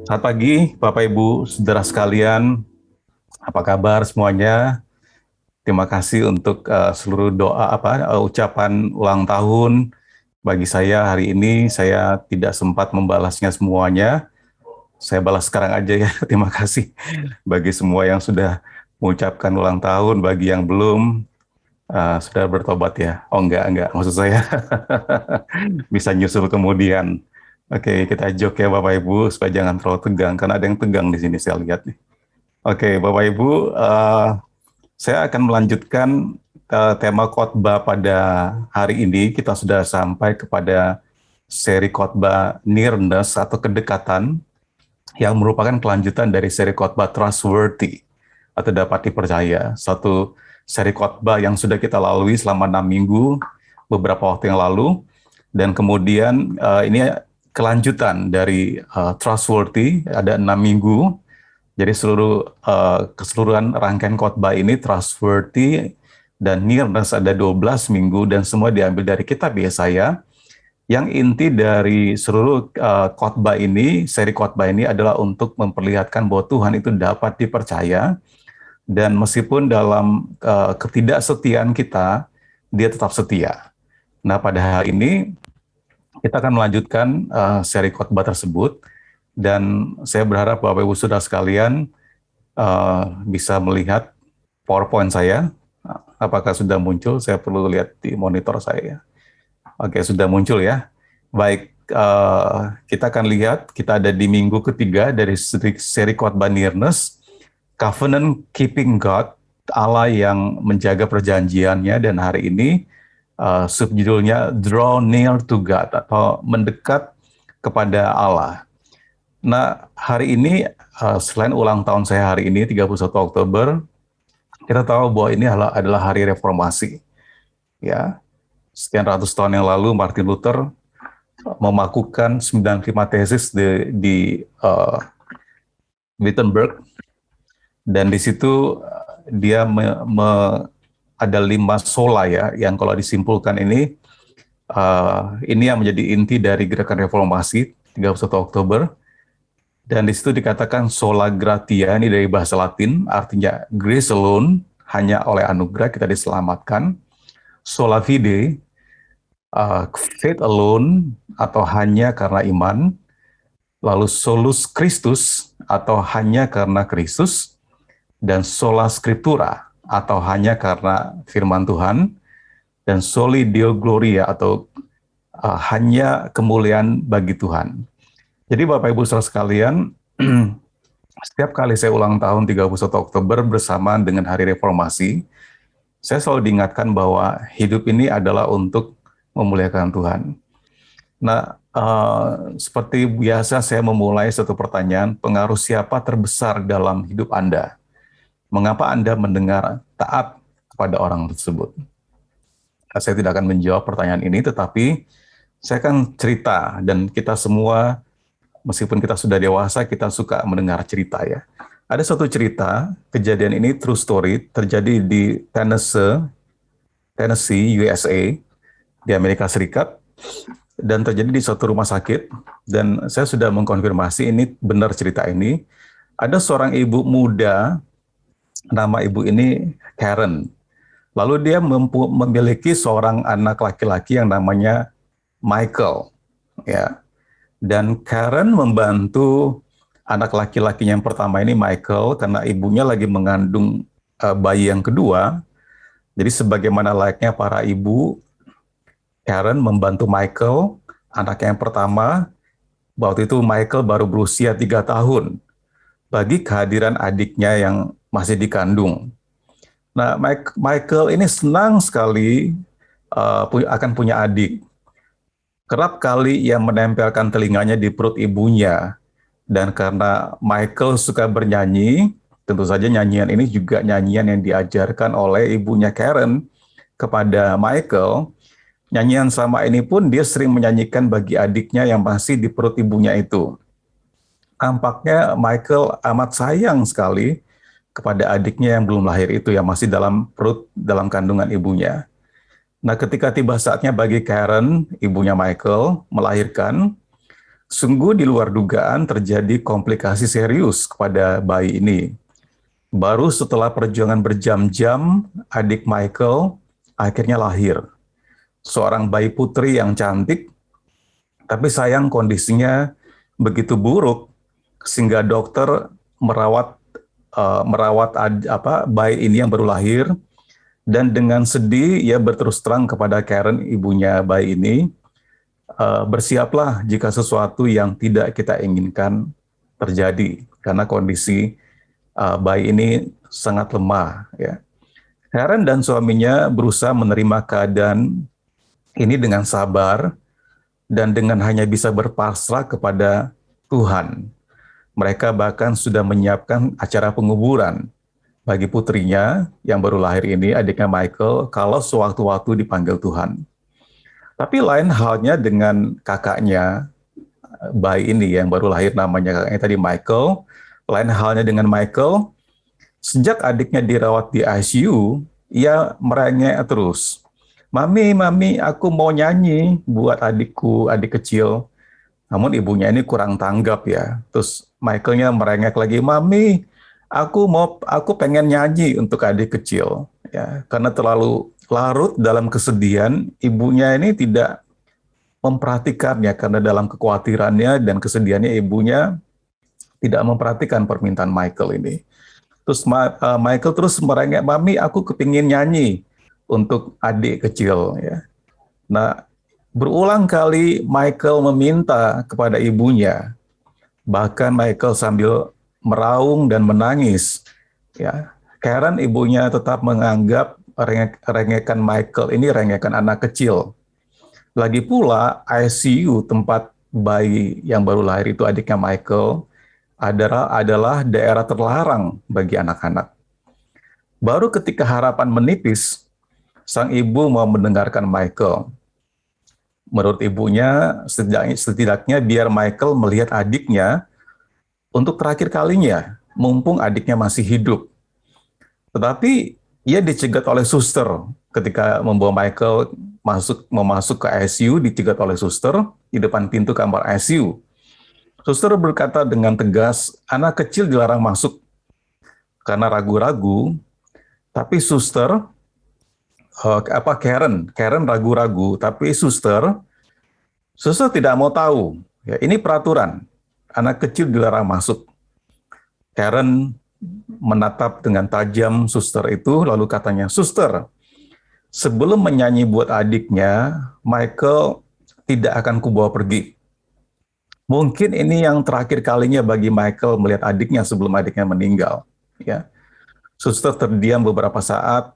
Selamat pagi, Bapak Ibu, saudara sekalian. Apa kabar semuanya? Terima kasih untuk seluruh doa ucapan ulang tahun bagi saya hari ini. Saya tidak sempat membalasnya semuanya. Saya balas sekarang aja ya. Terima kasih bagi semua yang sudah mengucapkan ulang tahun. Bagi yang belum, sudah bertobat ya. Oh enggak. Maksud saya bisa nyusul kemudian. Oke, kita joke ya Bapak Ibu supaya jangan terlalu tegang karena ada yang tegang di sini saya lihat nih. Oke, Bapak Ibu, saya akan melanjutkan tema khotbah pada hari ini. Kita sudah sampai kepada seri khotbah nearness atau kedekatan yang merupakan kelanjutan dari seri khotbah trustworthy atau dapat dipercaya. Satu seri khotbah yang sudah kita lalui selama 6 minggu beberapa waktu yang lalu, dan kemudian ini kelanjutan dari trustworthy ada 6 minggu. Jadi keseluruhan rangkaian khotbah ini trustworthy dan nearness ada 12 minggu dan semua diambil dari kitab Yesaya. Yang inti dari seluruh khotbah ini, seri khotbah ini adalah untuk memperlihatkan bahwa Tuhan itu dapat dipercaya dan meskipun dalam ketidaksetiaan kita, dia tetap setia. Nah, pada hari ini kita akan melanjutkan seri khotbah tersebut. Dan saya berharap Bapak Ibu Saudara sekalian bisa melihat PowerPoint saya. Apakah sudah muncul? Saya perlu lihat di monitor saya. Oke, sudah muncul ya. Baik, kita akan lihat, kita ada di minggu ketiga dari seri khotbah nearness, Covenant Keeping God, Allah yang menjaga perjanjiannya, dan hari ini subjudulnya Draw Near to God atau mendekat kepada Allah. Nah, hari ini selain ulang tahun saya hari ini 31 Oktober, kita tahu bahwa ini adalah hari reformasi. Ya, sekian ratus tahun yang lalu Martin Luther memakukan 95 tesis di Wittenberg, dan di situ dia ada 5 sola ya, yang kalau disimpulkan ini yang menjadi inti dari gerakan reformasi 31 Oktober. Dan di situ dikatakan sola gratia, ini dari bahasa Latin, artinya grace alone, hanya oleh anugerah kita diselamatkan. Sola fide, faith alone, atau hanya karena iman. Lalu solus Christus, atau hanya karena Kristus. Dan sola scriptura, atau hanya karena firman Tuhan. Dan soli deo gloria, atau hanya kemuliaan bagi Tuhan. Jadi Bapak Ibu Saudara sekalian, setiap kali saya ulang tahun 31 Oktober bersamaan dengan Hari Reformasi, saya selalu diingatkan bahwa hidup ini adalah untuk memuliakan Tuhan. Nah, seperti biasa saya memulai satu pertanyaan, pengaruh siapa terbesar dalam hidup Anda? Mengapa Anda mendengar taat kepada orang tersebut? Saya tidak akan menjawab pertanyaan ini, tetapi saya akan cerita, dan kita semua meskipun kita sudah dewasa, kita suka mendengar cerita ya. Ada satu cerita, kejadian ini true story, terjadi di Tennessee, USA, di Amerika Serikat, dan terjadi di suatu rumah sakit, dan saya sudah mengkonfirmasi ini benar cerita ini. Ada seorang ibu muda, nama ibu ini Karen. Lalu dia memiliki seorang anak laki-laki yang namanya Michael, ya. Dan Karen membantu anak laki-lakinya yang pertama ini, Michael, karena ibunya lagi mengandung bayi yang kedua. Jadi sebagaimana layaknya para ibu, Karen membantu Michael, anaknya yang pertama. Waktu itu Michael baru berusia 3 tahun, bagi kehadiran adiknya yang masih dikandung. Nah, Michael ini senang sekali akan punya adik. Kerap kali ia menempelkan telinganya di perut ibunya, dan karena Michael suka bernyanyi, tentu saja nyanyian ini juga nyanyian yang diajarkan oleh ibunya Karen kepada Michael. Nyanyian sama ini pun dia sering menyanyikan bagi adiknya yang masih di perut ibunya itu. Tampaknya Michael amat sayang sekali kepada adiknya yang belum lahir itu, yang masih dalam perut, dalam kandungan ibunya. Nah, ketika tiba saatnya bagi Karen, ibunya Michael, melahirkan, Sungguh di luar dugaan terjadi komplikasi serius kepada bayi ini. Baru setelah perjuangan berjam-jam, adik Michael akhirnya lahir. Seorang bayi putri yang cantik, tapi sayang kondisinya begitu buruk sehingga dokter merawat bayi ini yang baru lahir, dan dengan sedih ia berterus terang kepada Karen, ibunya bayi ini, bersiaplah jika sesuatu yang tidak kita inginkan terjadi karena kondisi bayi ini sangat lemah. Ya. Karen dan suaminya berusaha menerima keadaan ini dengan sabar dan dengan hanya bisa berpasrah kepada Tuhan. Mereka bahkan sudah menyiapkan acara penguburan bagi putrinya yang baru lahir ini, adiknya Michael, kalau sewaktu-waktu dipanggil Tuhan. Tapi lain halnya dengan kakaknya bayi ini yang baru lahir, namanya kakaknya tadi Michael. Lain halnya dengan Michael, sejak adiknya dirawat di ICU, ia merengek terus. Mami, aku mau nyanyi buat adikku, adik kecil. Namun ibunya ini kurang tanggap ya. Terus Michaelnya merengek lagi, Mami, aku pengen nyanyi untuk adik kecil. Ya, karena terlalu larut dalam kesedihan, ibunya ini tidak memperhatikannya karena dalam kekhawatirannya dan kesedihannya ibunya tidak memperhatikan permintaan Michael ini. Terus Michael terus merengek, Mami, aku kepingin nyanyi untuk adik kecil. Ya. Nah, berulang kali Michael meminta kepada ibunya, bahkan Michael sambil meraung dan menangis. Ya, Karen ibunya tetap menganggap rengekan Michael ini rengekan anak kecil. Lagi pula ICU tempat bayi yang baru lahir itu adiknya Michael adalah daerah terlarang bagi anak-anak. Baru ketika harapan menipis, sang ibu mau mendengarkan Michael. Menurut ibunya, setidaknya biar Michael melihat adiknya untuk terakhir kalinya, mumpung adiknya masih hidup. Tetapi ia dicegat oleh suster ketika membawa Michael masuk ke ICU, dicegat oleh suster di depan pintu kamar ICU. Suster berkata dengan tegas, anak kecil dilarang masuk karena ragu-ragu, tapi suster Karen ragu-ragu, tapi suster tidak mau tahu. Ya, ini peraturan. Anak kecil dilarang masuk. Karen menatap dengan tajam suster itu, lalu katanya, Suster, sebelum menyanyi buat adiknya, Michael tidak akan kubawa pergi. Mungkin ini yang terakhir kalinya bagi Michael melihat adiknya sebelum adiknya meninggal. Ya. Suster terdiam beberapa saat,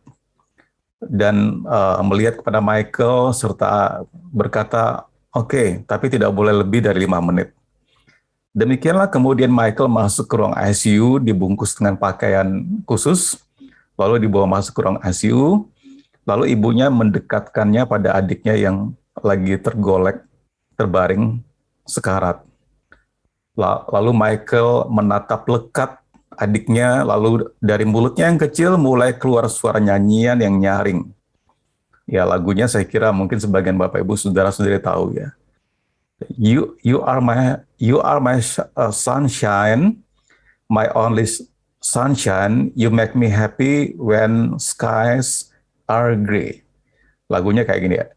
dan melihat kepada Michael serta berkata, oke, tapi tidak boleh lebih dari 5 menit. Demikianlah kemudian Michael masuk ke ruang ICU, dibungkus dengan pakaian khusus, lalu dibawa masuk ke ruang ICU, lalu ibunya mendekatkannya pada adiknya yang lagi terbaring sekarat. Lalu Michael menatap lekat adiknya, lalu dari mulutnya yang kecil mulai keluar suara nyanyian yang nyaring. Ya, lagunya saya kira mungkin sebagian Bapak Ibu saudara-saudari tahu ya. You are my sunshine, my only sunshine. You make me happy when skies are gray. Lagunya kayak gini ya.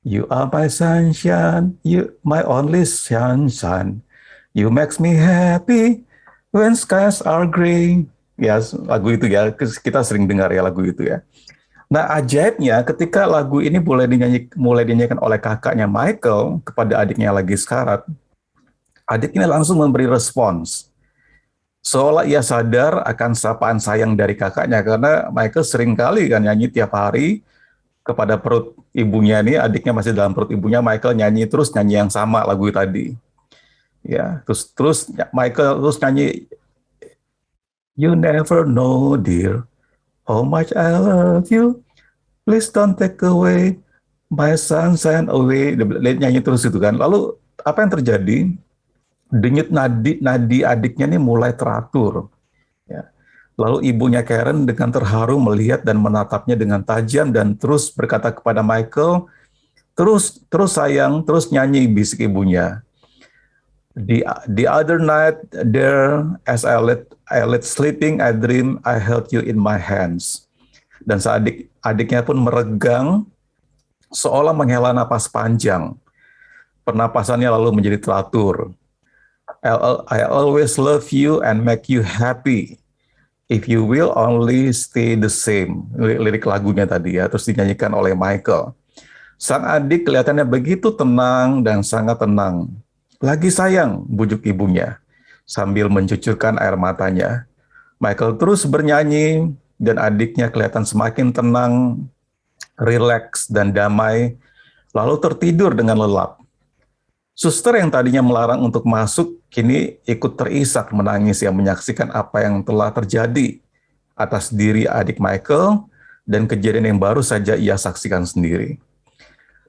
You are my sunshine, you my only sunshine. You makes me happy when skies are gray. Ya, lagu itu ya, kita sering dengar ya lagu itu ya. Nah, ajaibnya ketika lagu ini mulai dinyanyikan oleh kakaknya Michael kepada adiknya lagi sekarat, adiknya langsung memberi respons. Seolah ia sadar akan sapaan sayang dari kakaknya, karena Michael sering kali kan nyanyi tiap hari kepada perut ibunya nih, adiknya masih dalam perut ibunya, Michael nyanyi yang sama lagu tadi. Ya, terus Michael terus nyanyi, You never know dear how much I love you. Please don't take away my sunshine away. Nyanyi terus itu kan. Lalu apa yang terjadi? Denyut nadi adiknya ini mulai teratur. Ya. Lalu ibunya Karen dengan terharu melihat dan menatapnya dengan tajam dan terus berkata kepada Michael, terus sayang, terus nyanyi, bisik ibunya. The other night there, as I let sleeping, I dream I held you in my hands. Dan adiknya pun meregang, seolah menghela napas panjang. Pernapasannya lalu menjadi teratur. I always love you and make you happy. If you will only stay the same. Lirik lagunya tadi ya, terus dinyanyikan oleh Michael. Sang adik kelihatannya begitu tenang dan sangat tenang. Lagi sayang, bujuk ibunya, sambil mencucurkan air matanya. Michael terus bernyanyi, dan adiknya kelihatan semakin tenang, rileks, dan damai, lalu tertidur dengan lelap. Suster yang tadinya melarang untuk masuk, kini ikut terisak menangis yang menyaksikan apa yang telah terjadi atas diri adik Michael dan kejadian yang baru saja ia saksikan sendiri.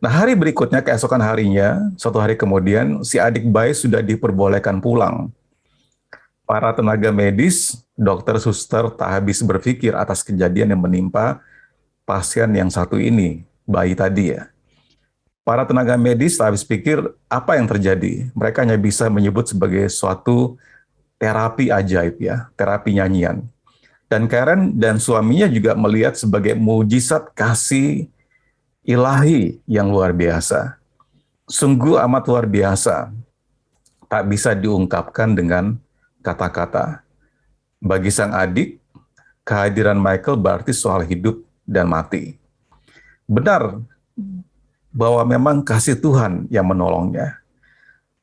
Nah, hari berikutnya, keesokan harinya, suatu hari kemudian, si adik bayi sudah diperbolehkan pulang. Para tenaga medis, dokter, suster tak habis berpikir atas kejadian yang menimpa pasien yang satu ini, bayi tadi ya. Para tenaga medis tak habis pikir apa yang terjadi. Mereka hanya bisa menyebut sebagai suatu terapi ajaib ya, terapi nyanyian. Dan Karen dan suaminya juga melihat sebagai mujizat kasih ilahi yang luar biasa. Sungguh amat luar biasa. Tak bisa diungkapkan dengan kata-kata. Bagi sang adik, kehadiran Michael berarti soal hidup dan mati. Benar bahwa memang kasih Tuhan yang menolongnya.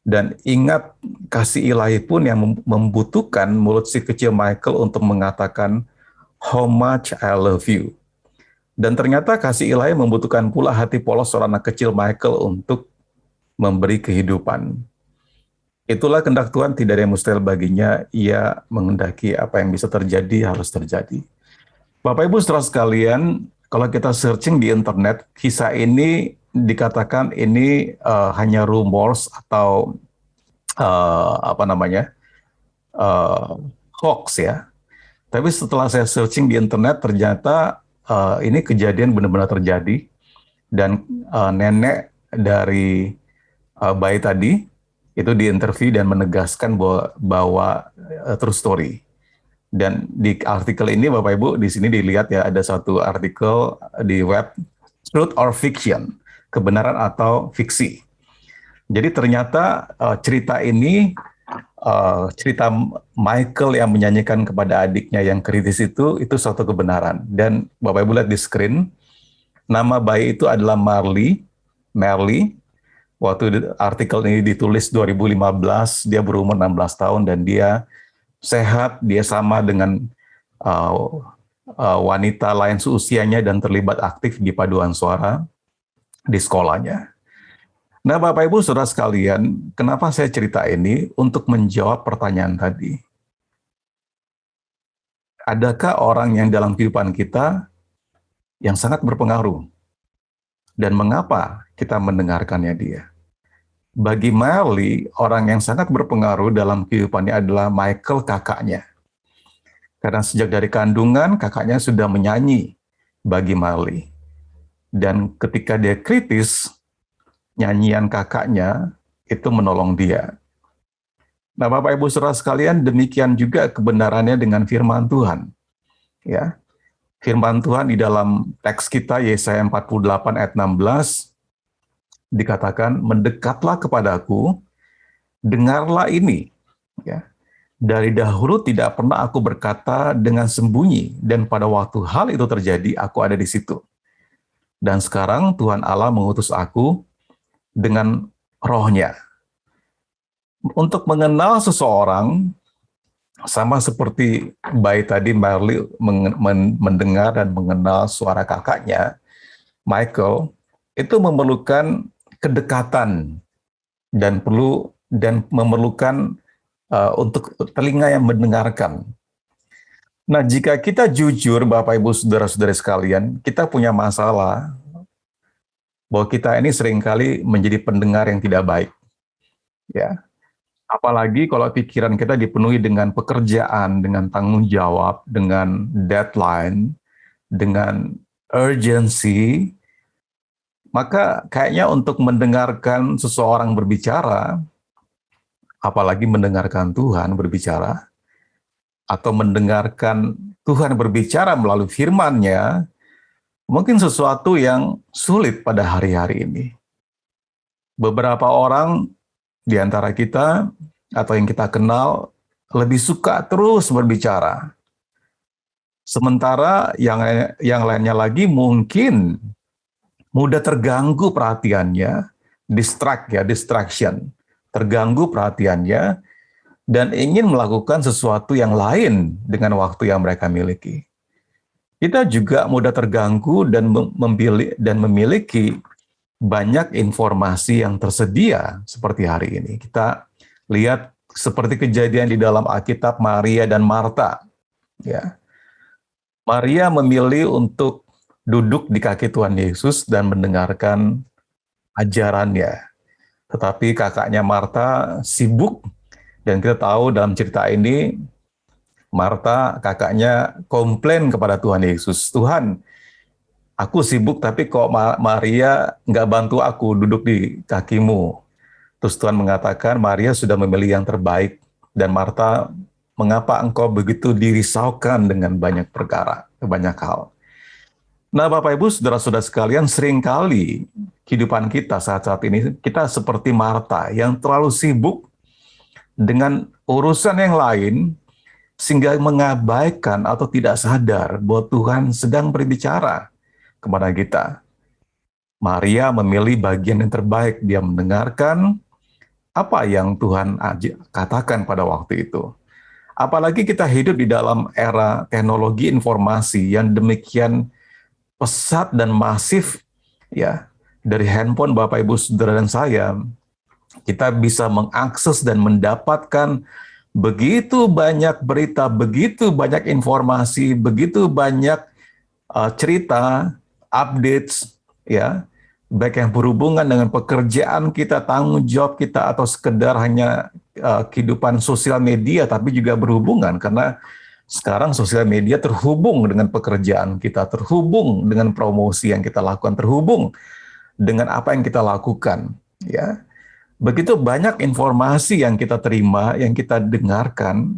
Dan ingat, kasih ilahi pun yang membutuhkan mulut si kecil Michael untuk mengatakan, how much I love you. Dan ternyata kasih ilahi membutuhkan pula hati polos seorang anak kecil Michael untuk memberi kehidupan. Itulah kehendak Tuhan, tidak ada yang mustahil baginya. Ia menghendaki apa yang bisa terjadi, harus terjadi. Bapak Ibu saudara sekalian, kalau kita searching di internet, kisah ini dikatakan ini hanya rumors atau hoax ya. Tapi setelah saya searching di internet, ternyata ini kejadian benar-benar terjadi. Dan nenek dari bayi tadi itu diinterview dan menegaskan bahwa true story. Dan di artikel ini Bapak Ibu di sini dilihat ya, ada satu artikel di web, Truth or Fiction, kebenaran atau fiksi. Jadi ternyata cerita ini, cerita Michael yang menyanyikan kepada adiknya yang kritis itu suatu kebenaran. Dan Bapak Ibu lihat di screen, nama bayi itu adalah Merle. Waktu artikel ini ditulis 2015, dia berumur 16 tahun dan dia sehat, dia sama dengan wanita lain seusianya dan terlibat aktif di paduan suara di sekolahnya. Nah, Bapak Ibu saudara sekalian, kenapa saya cerita ini? Untuk menjawab pertanyaan tadi. Adakah orang yang dalam kehidupan kita yang sangat berpengaruh? Dan mengapa kita mendengarkannya dia? Bagi Merle, orang yang sangat berpengaruh dalam kehidupannya adalah Michael, kakaknya. Karena sejak dari kandungan, kakaknya sudah menyanyi bagi Merle. Dan ketika dia kritis, nyanyian kakaknya itu menolong dia. Nah, Bapak Ibu saudara sekalian, demikian juga kebenarannya dengan firman Tuhan. Ya. Firman Tuhan di dalam teks kita Yesaya 48 ayat 16 dikatakan, mendekatlah kepadaku, dengarlah ini. Ya. Dari dahulu tidak pernah aku berkata dengan sembunyi, dan pada waktu hal itu terjadi, aku ada di situ. Dan sekarang Tuhan Allah mengutus aku dengan rohnya. Untuk mengenal seseorang, sama seperti bayi tadi, Merle mendengar dan mengenal suara kakaknya, Michael, itu memerlukan kedekatan dan memerlukan untuk telinga yang mendengarkan. Nah, jika kita jujur, Bapak Ibu saudara-saudari sekalian, kita punya masalah bahwa kita ini seringkali menjadi pendengar yang tidak baik. Ya. Apalagi kalau pikiran kita dipenuhi dengan pekerjaan, dengan tanggung jawab, dengan deadline, dengan urgency, maka kayaknya untuk mendengarkan seseorang berbicara, apalagi mendengarkan Tuhan berbicara, atau mendengarkan Tuhan berbicara melalui firman-Nya, mungkin sesuatu yang sulit pada hari-hari ini. Beberapa orang di antara kita atau yang kita kenal lebih suka terus berbicara. Sementara yang lainnya lagi mungkin mudah terganggu perhatiannya, distraction, terganggu perhatiannya, dan ingin melakukan sesuatu yang lain dengan waktu yang mereka miliki. Kita juga mudah terganggu dan memiliki banyak informasi yang tersedia seperti hari ini. Kita lihat seperti kejadian di dalam Alkitab Maria dan Marta. Ya. Maria memilih untuk duduk di kaki Tuhan Yesus dan mendengarkan ajarannya. Tetapi kakaknya Marta sibuk, dan kita tahu dalam cerita ini, Marta kakaknya komplain kepada Tuhan Yesus, "Tuhan, aku sibuk tapi kok Maria nggak bantu aku duduk di kakimu." Terus Tuhan mengatakan, "Maria sudah memilih yang terbaik, dan Marta, mengapa engkau begitu dirisaukan dengan banyak perkara, banyak hal?" Nah, Bapak Ibu, saudara-saudara sekalian, seringkali kehidupan kita saat-saat ini, kita seperti Marta yang terlalu sibuk dengan urusan yang lain, sehingga mengabaikan atau tidak sadar bahwa Tuhan sedang berbicara kepada kita. Maria memilih bagian yang terbaik, dia mendengarkan apa yang Tuhan katakan pada waktu itu. Apalagi kita hidup di dalam era teknologi informasi yang demikian pesat dan masif, ya, dari handphone Bapak Ibu Saudara dan saya, kita bisa mengakses dan mendapatkan begitu banyak berita, begitu banyak informasi, begitu banyak cerita, updates, ya, baik yang berhubungan dengan pekerjaan kita, tanggung jawab kita, atau sekedar hanya kehidupan sosial media, tapi juga berhubungan karena sekarang sosial media terhubung dengan pekerjaan kita, terhubung dengan promosi yang kita lakukan, terhubung dengan apa yang kita lakukan, ya. Begitu banyak informasi yang kita terima, yang kita dengarkan,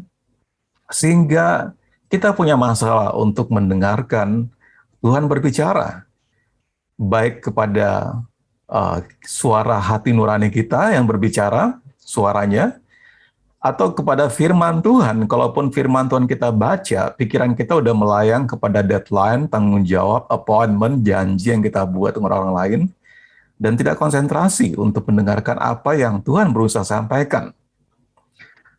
sehingga kita punya masalah untuk mendengarkan Tuhan berbicara, baik kepada suara hati nurani kita yang berbicara, suaranya, atau kepada firman Tuhan. Kalaupun firman Tuhan kita baca, pikiran kita udah melayang kepada deadline, tanggung jawab, appointment, janji yang kita buat dengan orang lain, dan tidak konsentrasi untuk mendengarkan apa yang Tuhan berusaha sampaikan.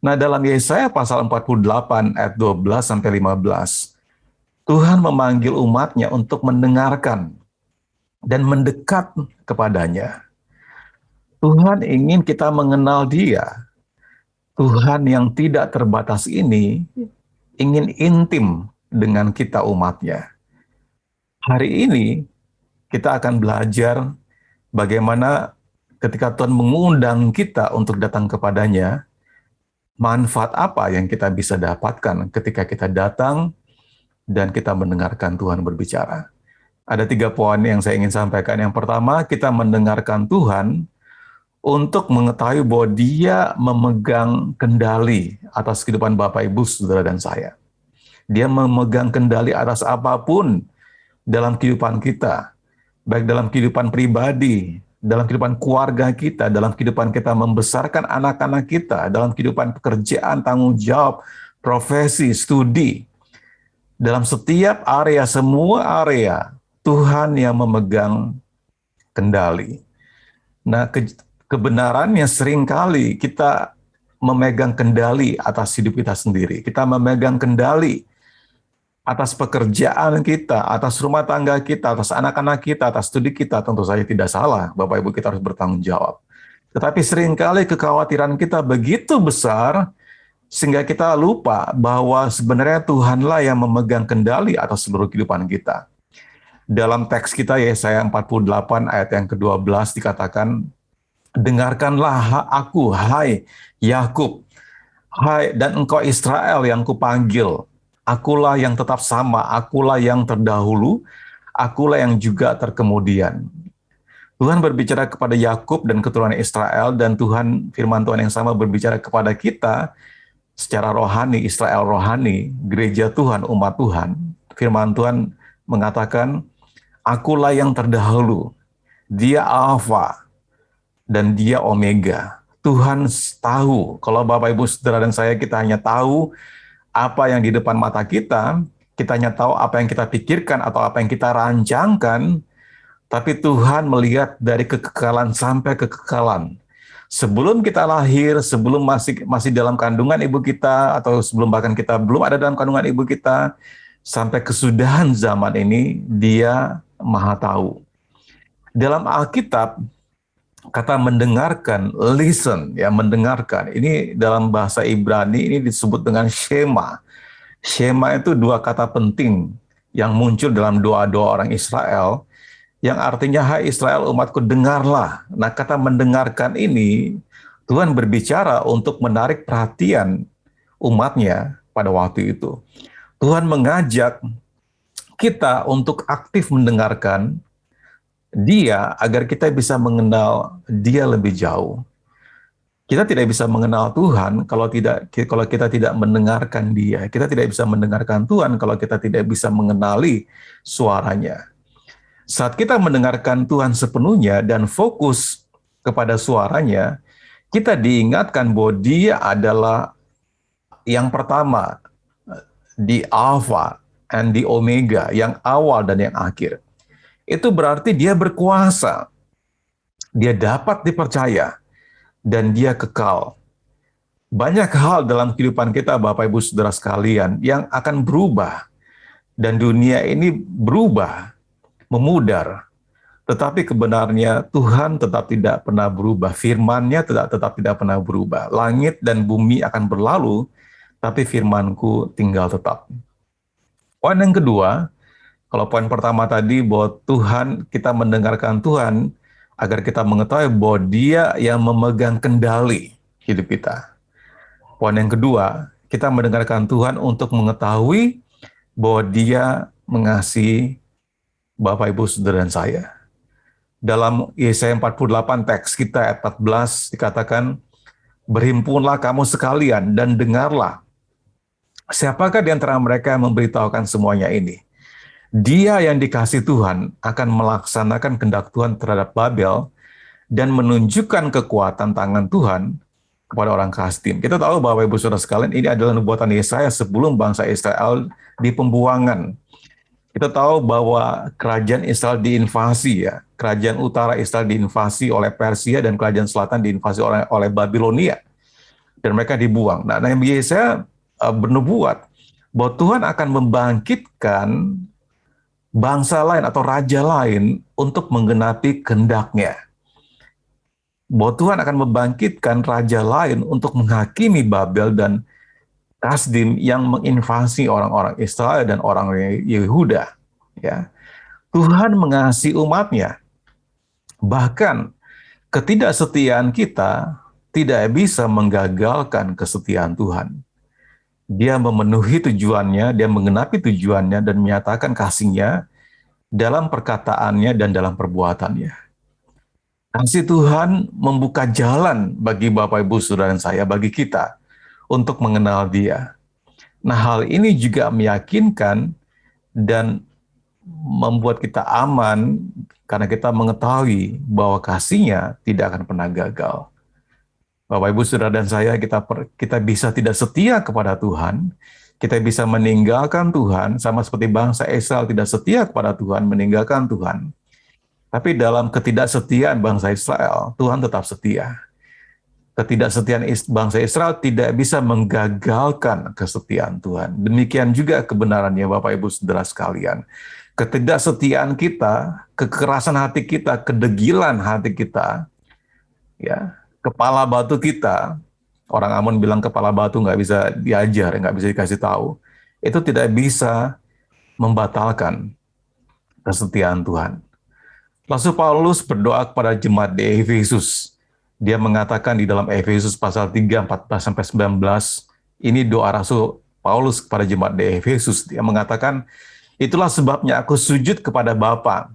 Nah, dalam Yesaya pasal 48 ayat 12 sampai 15, Tuhan memanggil umatnya untuk mendengarkan dan mendekat kepadanya. Tuhan ingin kita mengenal Dia. Tuhan yang tidak terbatas ini ingin intim dengan kita umatnya. Hari ini kita akan belajar bagaimana ketika Tuhan mengundang kita untuk datang kepadanya, manfaat apa yang kita bisa dapatkan ketika kita datang dan kita mendengarkan Tuhan berbicara. Ada 3 poin yang saya ingin sampaikan. Yang pertama, kita mendengarkan Tuhan untuk mengetahui bahwa Dia memegang kendali atas kehidupan Bapak, Ibu, Saudara, dan saya. Dia memegang kendali atas apapun dalam kehidupan kita, baik dalam kehidupan pribadi, dalam kehidupan keluarga kita, dalam kehidupan kita membesarkan anak-anak kita, dalam kehidupan pekerjaan, tanggung jawab, profesi, studi. Dalam setiap area, semua area, Tuhan yang memegang kendali. Nah, kebenarannya seringkali kita memegang kendali atas hidup kita sendiri. Kita memegang kendali atas pekerjaan kita, atas rumah tangga kita, atas anak-anak kita, atas studi kita. Tentu saja tidak salah, Bapak Ibu, kita harus bertanggung jawab. Tetapi seringkali kekhawatiran kita begitu besar, sehingga kita lupa bahwa sebenarnya Tuhanlah yang memegang kendali atas seluruh kehidupan kita. Dalam teks kita Yesaya 48 ayat yang ke-12 dikatakan, "Dengarkanlah aku, hai Yakub, hai dan engkau Israel yang kupanggil. Akulah yang tetap sama, akulah yang terdahulu, akulah yang juga terkemudian." Tuhan berbicara kepada Yakub dan keturunan Israel, dan firman Tuhan yang sama berbicara kepada kita secara rohani, Israel rohani, gereja Tuhan, umat Tuhan. Firman Tuhan mengatakan, akulah yang terdahulu, dia Alfa, dan dia Omega. Tuhan tahu, kalau Bapak Ibu Saudara dan saya, kita hanya tahu apa yang di depan mata kita hanya tahu apa yang kita pikirkan atau apa yang kita rancangkan, tapi Tuhan melihat dari kekekalan sampai kekekalan. Sebelum kita lahir, sebelum masih dalam kandungan ibu kita, atau sebelum bahkan kita belum ada dalam kandungan ibu kita, sampai kesudahan zaman ini, Dia Maha Tahu. Dalam Alkitab, kata mendengarkan, listen, ya, mendengarkan. Ini dalam bahasa Ibrani ini disebut dengan shema. Shema itu dua kata penting yang muncul dalam doa-doa orang Israel, yang artinya, hai Israel umatku, dengarlah. Nah, kata mendengarkan ini, Tuhan berbicara untuk menarik perhatian umatnya pada waktu itu. Tuhan mengajak kita untuk aktif mendengarkan Dia agar kita bisa mengenal Dia lebih jauh. Kita tidak bisa mengenal Tuhan kalau kita tidak mendengarkan Dia. Kita tidak bisa mendengarkan Tuhan kalau kita tidak bisa mengenali suaranya. Saat kita mendengarkan Tuhan sepenuhnya dan fokus kepada suaranya, kita diingatkan bahwa Dia adalah yang pertama, di Alpha and di Omega, yang awal dan yang akhir. Itu berarti Dia berkuasa, Dia dapat dipercaya, dan Dia kekal. Banyak hal dalam kehidupan kita, Bapak Ibu Saudara sekalian, yang akan berubah, dan dunia ini berubah, memudar. Tetapi kebenarnya Tuhan tetap tidak pernah berubah. Firman-Nya tetap tidak pernah berubah. Langit dan bumi akan berlalu, tapi firman-Ku tinggal tetap. Poin yang kedua, kalau poin pertama tadi bahwa kita mendengarkan Tuhan agar kita mengetahui bahwa Dia yang memegang kendali hidup kita. Poin yang kedua, kita mendengarkan Tuhan untuk mengetahui bahwa Dia mengasihi Bapak, Ibu, Saudara, dan saya. Dalam Yesaya 48 teks kita ayat 14 dikatakan, berhimpunlah kamu sekalian dan dengarlah. Siapakah di antara mereka yang memberitahukan semuanya ini? Dia yang dikasih Tuhan akan melaksanakan kehendak Tuhan terhadap Babel dan menunjukkan kekuatan tangan Tuhan kepada orang Kasdim. Kita tahu bahwa Ibu Saudara sekalian, ini adalah nubuatan Yesaya sebelum bangsa Israel di pembuangan. Kita tahu bahwa kerajaan Israel diinvasi, ya. Kerajaan utara Israel diinvasi oleh Persia dan kerajaan selatan diinvasi oleh Babilonia. Dan mereka dibuang. Nah, Nabi Yesaya bernubuat bahwa Tuhan akan membangkitkan bangsa lain atau raja lain untuk menggenapi kehendak-Nya. Bahwa Tuhan akan membangkitkan raja lain untuk menghakimi Babel dan Kasdim yang menginvasi orang-orang Israel dan orang Yehuda. Ya. Tuhan mengasihi umat-Nya. Bahkan ketidaksetiaan kita tidak bisa menggagalkan kesetiaan Tuhan. Dia memenuhi tujuannya, Dia menggenapi tujuannya dan menyatakan kasih-Nya dalam perkataannya dan dalam perbuatannya. Kasih Tuhan membuka jalan bagi Bapak, Ibu, Saudara, dan saya, bagi kita, untuk mengenal Dia. Nah, hal ini juga meyakinkan dan membuat kita aman karena kita mengetahui bahwa kasih-Nya tidak akan pernah gagal. Bapak, Ibu, Saudara, dan saya, kita bisa tidak setia kepada Tuhan, kita bisa meninggalkan Tuhan, sama seperti bangsa Israel tidak setia kepada Tuhan, meninggalkan Tuhan. Tapi dalam ketidaksetiaan bangsa Israel, Tuhan tetap setia. Ketidaksetiaan bangsa Israel tidak bisa menggagalkan kesetiaan Tuhan. Demikian juga kebenarannya, Bapak, Ibu, Saudara sekalian. Ketidaksetiaan kita, kekerasan hati kita, kedegilan hati kita, ya, kepala batu kita, orang Amun bilang kepala batu nggak bisa diajar, nggak bisa dikasih tahu, itu tidak bisa membatalkan kesetiaan Tuhan. Rasul Paulus berdoa kepada jemaat di Efesus. Dia mengatakan di dalam Efesus pasal 3, 14-19, ini doa Rasul Paulus kepada jemaat di Efesus. Dia mengatakan, itulah sebabnya aku sujud kepada Bapa,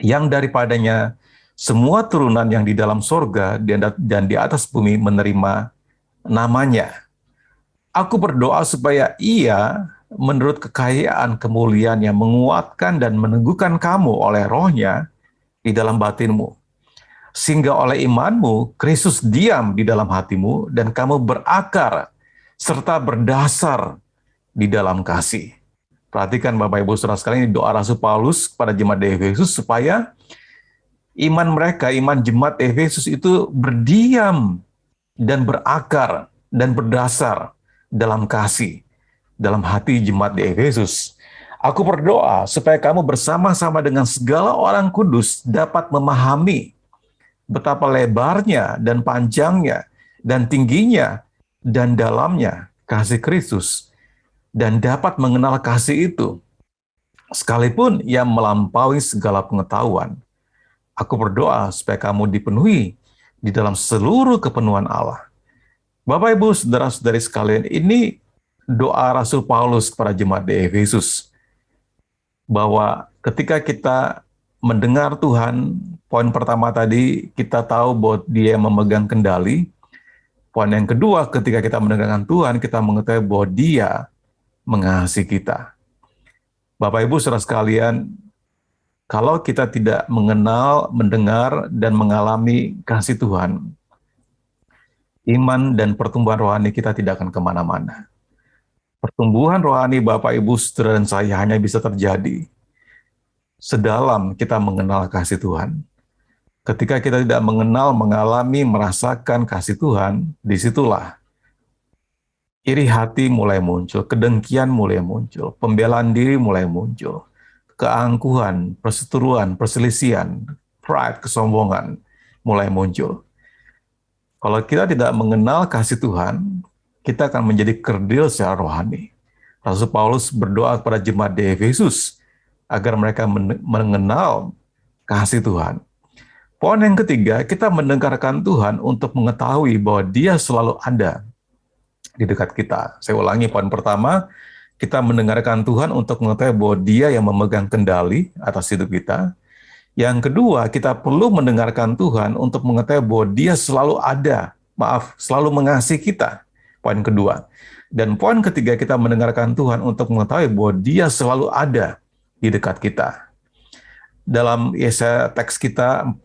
yang daripadanya semua turunan yang di dalam sorga dan di atas bumi menerima namanya. Aku berdoa supaya ia menurut kekayaan kemuliaan yang menguatkan dan meneguhkan kamu oleh rohnya di dalam batinmu. Sehingga oleh imanmu, Kristus diam di dalam hatimu dan kamu berakar serta berdasar di dalam kasih. Perhatikan Bapak Ibu Saudara sekalian, ini doa Rasul Paulus kepada jemaat di Efesus supaya iman mereka, iman jemaat Efesus itu berdiam dan berakar dan berdasar dalam kasih, dalam hati jemaat di Efesus. Aku berdoa supaya kamu bersama-sama dengan segala orang kudus dapat memahami betapa lebarnya dan panjangnya dan tingginya dan dalamnya kasih Kristus, dan dapat mengenal kasih itu, sekalipun ia melampaui segala pengetahuan. Aku berdoa supaya kamu dipenuhi di dalam seluruh kepenuhan Allah. Bapak, Ibu, saudara-saudari sekalian, ini doa Rasul Paulus kepada jemaat di Efesus. Bahwa ketika kita mendengar Tuhan, poin pertama tadi kita tahu bahwa Dia memegang kendali. Poin yang kedua, ketika kita mendengarkan Tuhan, kita mengetahui bahwa Dia mengasihi kita. Bapak, Ibu, saudara sekalian, kalau kita tidak mengenal, mendengar, dan mengalami kasih Tuhan, iman dan pertumbuhan rohani kita tidak akan kemana-mana. Pertumbuhan rohani Bapak, Ibu, saudara, dan saya hanya bisa terjadi sedalam kita mengenal kasih Tuhan. Ketika kita tidak mengenal, mengalami, merasakan kasih Tuhan, disitulah iri hati mulai muncul, kedengkian mulai muncul, pembelaan diri mulai muncul, keangkuhan, perseteruan, perselisihan, pride, kesombongan mulai muncul. Kalau kita tidak mengenal kasih Tuhan, kita akan menjadi kerdil secara rohani. Rasul Paulus berdoa kepada jemaat di Efesus agar mereka mengenal kasih Tuhan. Poin yang ketiga, kita mendengarkan Tuhan untuk mengetahui bahwa Dia selalu ada di dekat kita. Saya ulangi, poin pertama, kita mendengarkan Tuhan untuk mengetahui bahwa Dia yang memegang kendali atas hidup kita. Yang kedua, kita perlu mendengarkan Tuhan untuk mengetahui bahwa Dia selalu ada, selalu mengasihi kita. Poin kedua. Dan poin ketiga, kita mendengarkan Tuhan untuk mengetahui bahwa Dia selalu ada di dekat kita. Dalam Yesaya teks kita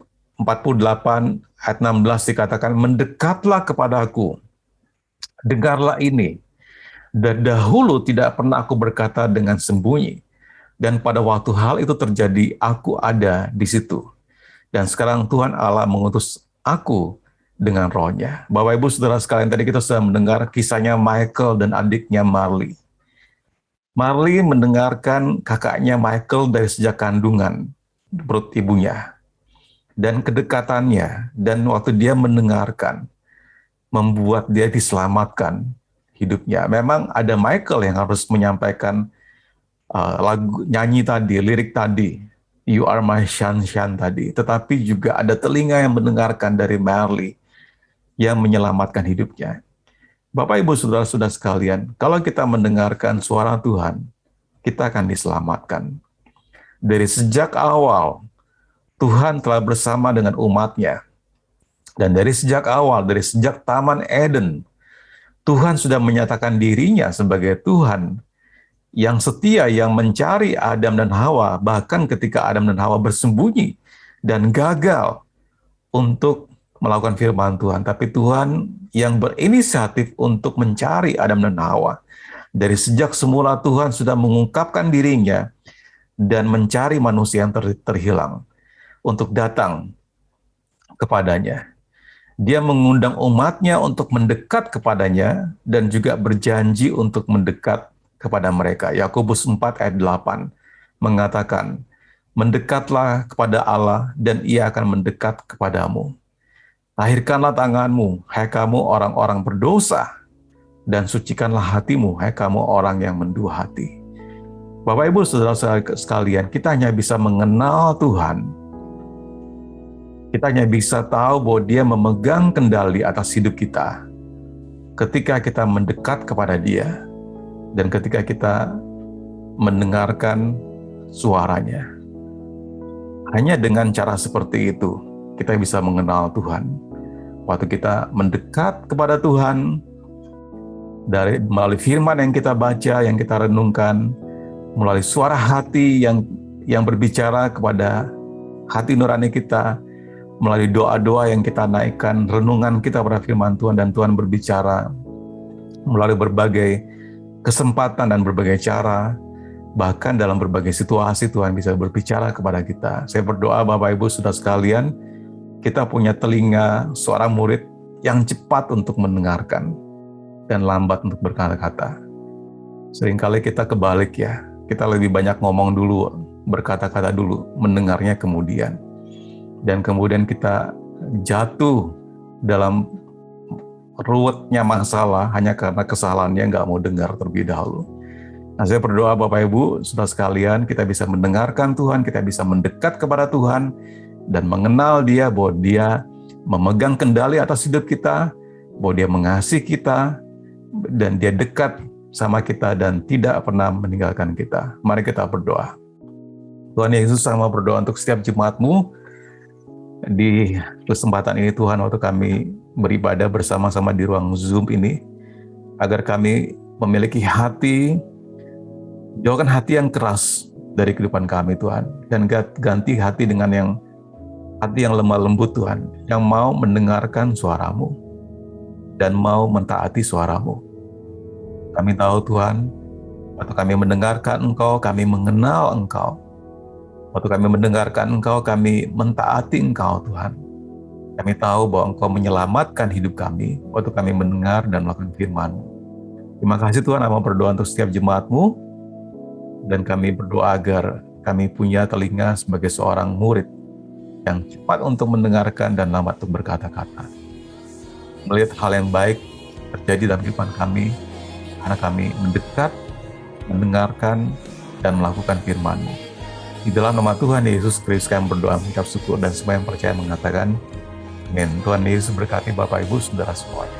48 ayat 16 dikatakan, mendekatlah kepadaku, dengarlah ini. Dan dahulu tidak pernah aku berkata dengan sembunyi, dan pada waktu hal itu terjadi, aku ada di situ. Dan sekarang Tuhan Allah mengutus aku dengan rohnya. Bapak, Ibu, saudara sekalian, tadi kita sudah mendengar kisahnya Michael dan adiknya Marley. Marley mendengarkan kakaknya Michael dari sejak kandungan perut ibunya. Dan kedekatannya, dan waktu dia mendengarkan, membuat dia diselamatkan hidupnya. Memang ada Michael yang harus menyampaikan lagu nyanyi tadi, lirik tadi, You Are My Sunshine tadi. Tetapi juga ada telinga yang mendengarkan dari Marley yang menyelamatkan hidupnya. Bapak, Ibu, saudara-saudara sekalian, kalau kita mendengarkan suara Tuhan, kita akan diselamatkan. Dari sejak awal, Tuhan telah bersama dengan umat-Nya. Dan dari sejak awal, dari sejak Taman Eden, Tuhan sudah menyatakan dirinya sebagai Tuhan yang setia, yang mencari Adam dan Hawa, bahkan ketika Adam dan Hawa bersembunyi dan gagal untuk melakukan firman Tuhan. Tapi Tuhan yang berinisiatif untuk mencari Adam dan Hawa. Dari sejak semula Tuhan sudah mengungkapkan dirinya dan mencari manusia yang terhilang untuk datang kepadanya. Dia mengundang umat-Nya untuk mendekat kepadanya dan juga berjanji untuk mendekat kepada mereka. Yakobus 4 ayat 8 mengatakan, mendekatlah kepada Allah dan Ia akan mendekat kepadamu. Lahirkanlah tanganmu, hai kamu orang-orang berdosa, dan sucikanlah hatimu, hai kamu orang yang mendua hati. Bapak, Ibu, saudara sekalian, kita hanya bisa mengenal Tuhan. Kita hanya bisa tahu bahwa Dia memegang kendali atas hidup kita ketika kita mendekat kepada Dia dan ketika kita mendengarkan suaranya. Hanya dengan cara seperti itu, kita bisa mengenal Tuhan. Waktu kita mendekat kepada Tuhan, melalui firman yang kita baca, yang kita renungkan, melalui suara hati yang berbicara kepada hati nurani kita, melalui doa-doa yang kita naikkan, renungan kita pada firman Tuhan, dan Tuhan berbicara melalui berbagai kesempatan dan berbagai cara, bahkan dalam berbagai situasi Tuhan bisa berbicara kepada kita. Saya berdoa Bapak Ibu Saudara sekalian, kita punya telinga seorang murid yang cepat untuk mendengarkan dan lambat untuk berkata-kata. Seringkali kita kebalik ya, kita lebih banyak ngomong dulu, berkata-kata dulu, mendengarnya kemudian. Dan kemudian kita jatuh dalam ruwetnya masalah hanya karena kesalahannya nggak mau dengar terlebih dahulu. Nah, saya berdoa Bapak Ibu, Saudara sekalian, kita bisa mendengarkan Tuhan, kita bisa mendekat kepada Tuhan, dan mengenal Dia, bahwa Dia memegang kendali atas hidup kita, bahwa Dia mengasihi kita, dan Dia dekat sama kita, dan tidak pernah meninggalkan kita. Mari kita berdoa. Tuhan Yesus, sama berdoa untuk setiap jemaat-Mu, di kesempatan ini Tuhan, waktu kami beribadah bersama-sama di ruang Zoom ini, agar kami memiliki hati, jauhkan hati yang keras dari kehidupan kami Tuhan, dan ganti hati dengan hati yang lemah lembut Tuhan, yang mau mendengarkan suara-Mu dan mau mentaati suara-Mu. Kami tahu Tuhan, waktu kami mendengarkan Engkau, kami mengenal Engkau. Waktu kami mendengarkan Engkau, kami mentaati Engkau Tuhan. Kami tahu bahwa Engkau menyelamatkan hidup kami waktu kami mendengar dan melakukan firman-Mu. Terima kasih Tuhan, kami berdoa untuk setiap jemaat-Mu, dan kami berdoa agar kami punya telinga sebagai seorang murid yang cepat untuk mendengarkan dan lambat untuk berkata-kata. Melihat hal yang baik terjadi dalam kehidupan kami, karena kami mendekat, mendengarkan, dan melakukan firman-Mu. Di dalam nama Tuhan Yesus Kristus kami berdoa, mengucap syukur, dan semua yang percaya mengatakan amin. Tuhan Yesus berkati Bapak Ibu Saudara semuanya.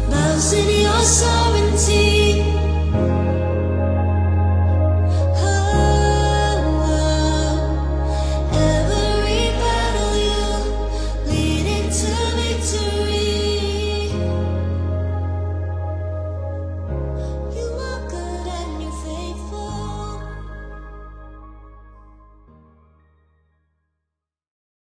Bows in your sovereignty.